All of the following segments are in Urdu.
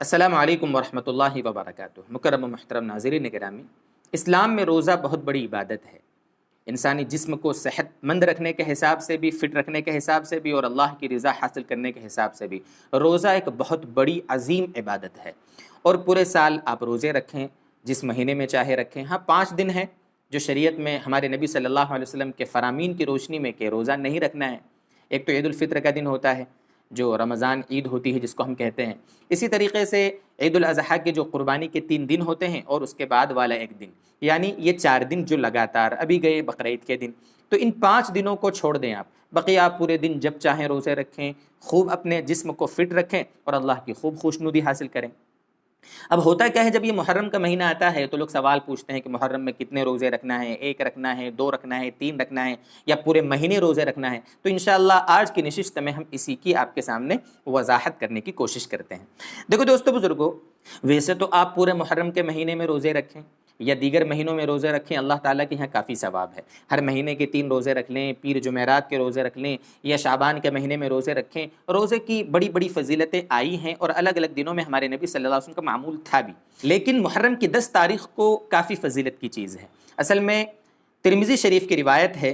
السلام علیکم ورحمۃ اللہ وبرکاتہ۔ مکرم و محترم ناظرین گرامی، اسلام میں روزہ بہت بڑی عبادت ہے۔ انسانی جسم کو صحت مند رکھنے کے حساب سے بھی، فٹ رکھنے کے حساب سے بھی، اور اللہ کی رضا حاصل کرنے کے حساب سے بھی روزہ ایک بہت بڑی عظیم عبادت ہے۔ اور پورے سال آپ روزے رکھیں، جس مہینے میں چاہے رکھیں۔ ہاں 5 دن ہیں جو شریعت میں ہمارے نبی صلی اللہ علیہ وسلم کے فرامین کی روشنی میں کہ روزہ نہیں رکھنا ہے۔ ایک تو عید الفطر کا دن ہوتا ہے جو رمضان عید ہوتی ہے جس کو ہم کہتے ہیں۔ اسی طریقے سے عید الاضحیٰ کے جو قربانی کے 3 دن ہوتے ہیں اور اس کے بعد والا 1 دن، یعنی یہ 4 دن جو لگاتار ابھی گئے بقرعید کے دن، تو ان 5 دنوں کو چھوڑ دیں آپ، بقیہ آپ پورے دن جب چاہیں روزے رکھیں، خوب اپنے جسم کو فٹ رکھیں اور اللہ کی خوب خوشنودی حاصل کریں۔ اب ہوتا کیا ہے، جب یہ محرم کا مہینہ آتا ہے تو لوگ سوال پوچھتے ہیں کہ محرم میں کتنے روزے رکھنا ہے، 1 رکھنا ہے، 2 رکھنا ہے، 3 رکھنا ہے، یا پورے مہینے روزے رکھنا ہے؟ تو انشاءاللہ آج کی نشست میں ہم اسی کی آپ کے سامنے وضاحت کرنے کی کوشش کرتے ہیں۔ دیکھو دوستو بزرگو، ویسے تو آپ پورے محرم کے مہینے میں روزے رکھیں یا دیگر مہینوں میں روزے رکھیں، اللہ تعالیٰ کے یہاں کافی ثواب ہے۔ ہر مہینے کے 3 روزے رکھ لیں، پیر جمعرات کے روزے رکھ لیں، یا شعبان کے مہینے میں روزے رکھیں۔ روزے کی بڑی بڑی فضیلتیں آئی ہیں اور الگ الگ دنوں میں ہمارے نبی صلی اللہ علیہ وسلم کا معمول تھا بھی، لیکن محرم کی 10 تاریخ کو کافی فضیلت کی چیز ہے۔ اصل میں ترمذی شریف کی روایت ہے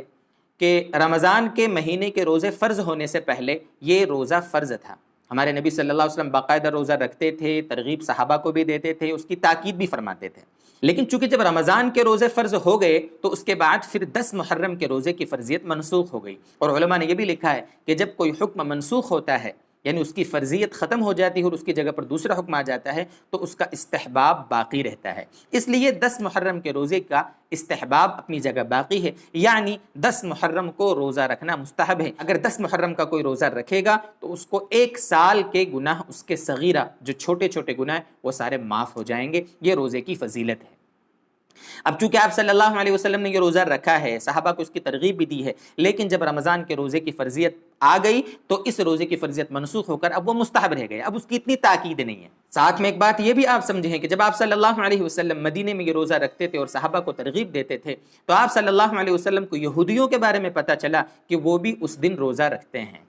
کہ رمضان کے مہینے کے روزے فرض ہونے سے پہلے یہ روزہ فرض تھا۔ ہمارے نبی صلی اللہ علیہ وسلم باقاعدہ روزہ رکھتے تھے، ترغیب صحابہ کو بھی دیتے تھے، اس کی تاکید بھی فرماتے تھے۔ لیکن چونکہ جب رمضان کے روزے فرض ہو گئے تو اس کے بعد پھر 10 محرم کے روزے کی فرضیت منسوخ ہو گئی، اور علماء نے یہ بھی لکھا ہے کہ جب کوئی حکم منسوخ ہوتا ہے، یعنی اس کی فرضیت ختم ہو جاتی ہے اور اس کی جگہ پر دوسرا حکم آ جاتا ہے، تو اس کا استحباب باقی رہتا ہے۔ اس لیے 10 محرم کے روزے کا استحباب اپنی جگہ باقی ہے، یعنی 10 محرم کو روزہ رکھنا مستحب ہے۔ اگر 10 محرم کا کوئی روزہ رکھے گا تو اس کو 1 سال کے گناہ، اس کے صغیرہ جو چھوٹے چھوٹے گناہ وہ سارے معاف ہو جائیں گے۔ یہ روزے کی فضیلت ہے۔ اب چونکہ آپ صلی اللہ علیہ وسلم نے یہ روزہ رکھا ہے، صحابہ کو اس کی ترغیب بھی دی ہے، لیکن جب رمضان کے روزے کی فرضیت آ گئی تو اس روزے کی فرضیت منسوخ ہو کر اب وہ مستحب رہ گئے، اب اس کی اتنی تاکید نہیں ہے۔ ساتھ میں ایک بات یہ بھی آپ سمجھیں کہ جب آپ صلی اللہ علیہ وسلم مدینے میں یہ روزہ رکھتے تھے اور صحابہ کو ترغیب دیتے تھے، تو آپ صلی اللہ علیہ وسلم کو یہودیوں کے بارے میں پتہ چلا کہ وہ بھی اس دن روزہ رکھتے ہیں۔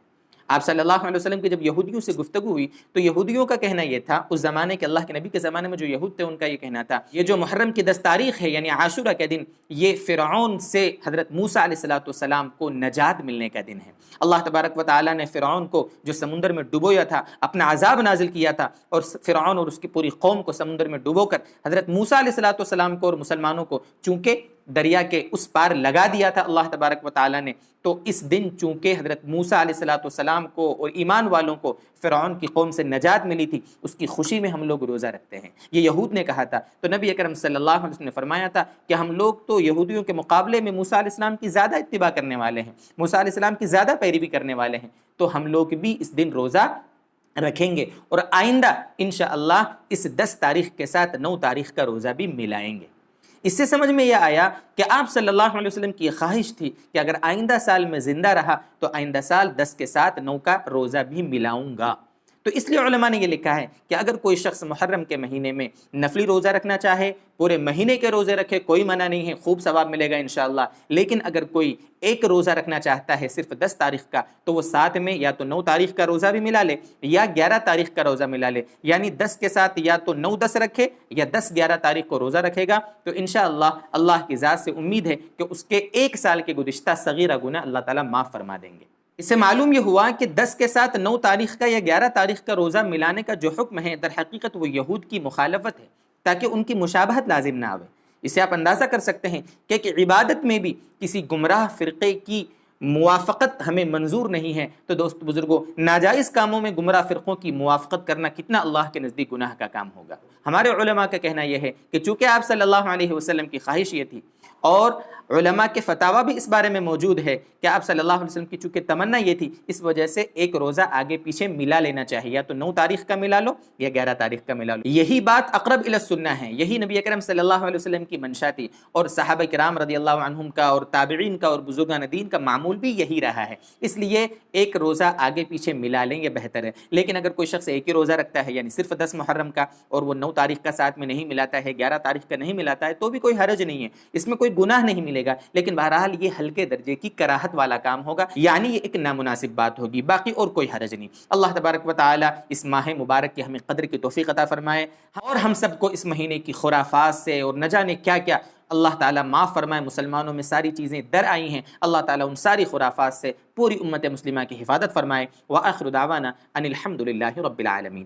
آپ صلی اللہ علیہ وسلم کی جب یہودیوں سے گفتگو ہوئی تو یہودیوں کا کہنا یہ تھا، اس زمانے کے اللہ کے نبی کے زمانے میں جو یہود تھے ان کا یہ کہنا تھا، یہ جو محرم کی 10 تاریخ ہے یعنی عاشورہ کا دن، یہ فرعون سے حضرت موسیٰ علیہ السلام کو نجات ملنے کا دن ہے۔ اللہ تبارک و تعالیٰ نے فرعون کو جو سمندر میں ڈبویا تھا، اپنا عذاب نازل کیا تھا، اور فرعون اور اس کی پوری قوم کو سمندر میں ڈبو کر حضرت موسیٰ علیہ السلام کو اور مسلمانوں کو چونکہ دریا کے اس پار لگا دیا تھا اللہ تبارک و تعالیٰ نے، تو اس دن چونکہ حضرت موسیٰ علیہ السلام کو اور ایمان والوں کو فرعون کی قوم سے نجات ملی تھی، اس کی خوشی میں ہم لوگ روزہ رکھتے ہیں۔ یہ یہود نے کہا تھا، تو نبی اکرم صلی اللہ علیہ وسلم نے فرمایا تھا کہ ہم لوگ تو یہودیوں کے مقابلے میں موسیٰ علیہ السلام کی زیادہ اتباع کرنے والے ہیں، موسیٰ علیہ السلام کی زیادہ پیروی کرنے والے ہیں، تو ہم لوگ بھی اس دن روزہ رکھیں گے، اور آئندہ انشاءاللہ اس 10 تاریخ کے ساتھ 9 تاریخ کا روزہ بھی ملائیں گے۔ اس سے سمجھ میں یہ آیا کہ آپ صلی اللہ علیہ وسلم کی یہ خواہش تھی کہ اگر آئندہ سال میں زندہ رہا تو آئندہ سال 10 کے ساتھ 9 کا روزہ بھی ملاؤں گا۔ تو اس لیے علماء نے یہ لکھا ہے کہ اگر کوئی شخص محرم کے مہینے میں نفلی روزہ رکھنا چاہے، پورے مہینے کے روزے رکھے، کوئی منع نہیں ہے، خوب ثواب ملے گا انشاءاللہ۔ لیکن اگر کوئی ایک روزہ رکھنا چاہتا ہے صرف 10 تاریخ کا، تو وہ ساتھ میں یا تو 9 تاریخ کا روزہ بھی ملا لے یا 11 تاریخ کا روزہ ملا لے، یعنی 10 کے ساتھ یا تو 9-10 رکھے یا 10-11 تاریخ کو روزہ رکھے گا، تو انشاءاللہ اللہ کی ذات سے امید ہے کہ اس کے 1 سال کے گزشتہ صغیرہ گناہ اللہ تعالیٰ معاف فرما دیں گے۔ اس سے معلوم یہ ہوا کہ 10 کے ساتھ 9 تاریخ کا یا 11 تاریخ کا روزہ ملانے کا جو حکم ہے در حقیقت وہ یہود کی مخالفت ہے، تاکہ ان کی مشابہت لازم نہ آوے۔ اس سے آپ اندازہ کر سکتے ہیں کہ عبادت میں بھی کسی گمراہ فرقے کی موافقت ہمیں منظور نہیں ہے، تو دوست بزرگوں، ناجائز کاموں میں گمراہ فرقوں کی موافقت کرنا کتنا اللہ کے نزدیک گناہ کا کام ہوگا۔ ہمارے علماء کا کہنا یہ ہے کہ چونکہ آپ صلی اللہ علیہ وسلم کی خواہش یہ تھی، اور علماء کے فتاوی بھی اس بارے میں موجود ہے کہ آپ صلی اللہ علیہ وسلم کی چونکہ تمنا یہ تھی، اس وجہ سے ایک روزہ آگے پیچھے ملا لینا چاہیے، یا تو 9 تاریخ کا ملا لو یا 11 تاریخ کا ملا لو۔ یہی بات اقرب الی السنہ ہے، یہی نبی اکرم صلی اللہ علیہ وسلم کی منشا تھی، اور صحابہ کرام رضی اللہ عنہم کا اور تابعین کا اور بزرگان دین کا معمول بھی یہی رہا ہے۔ اس لیے ایک روزہ آگے پیچھے ملا لیں یہ بہتر ہے۔ لیکن اگر کوئی شخص ایک ہی روزہ رکھتا ہے، یعنی صرف 10 محرم کا، اور وہ 9 تاریخ کا ساتھ میں نہیں ملاتا ہے، 11 تاریخ کا نہیں ملاتا ہے، تو بھی کوئی حرج نہیں ہے، اس میں کوئی گناہ نہیں ملے ملے گا، لیکن بہرحال یہ ہلکے درجے کی کراہت والا کام ہوگا، یعنی یہ ایک نامناسب بات ہوگی، باقی اور کوئی حرج نہیں۔ اللہ تبارک و تعالی اس ماہ مبارک کی ہمیں قدر کی توفیق عطا فرمائے، اور ہم سب کو اس مہینے کی خرافات سے اور نہ جانے کیا کیا اللہ تعالیٰ معاف فرمائے۔ مسلمانوں میں ساری چیزیں در آئی ہیں، اللہ تعالیٰ ان ساری خرافات سے پوری امت مسلمہ کی حفاظت فرمائے۔ وآخر دعوانا ان الحمد للہ رب العالمین۔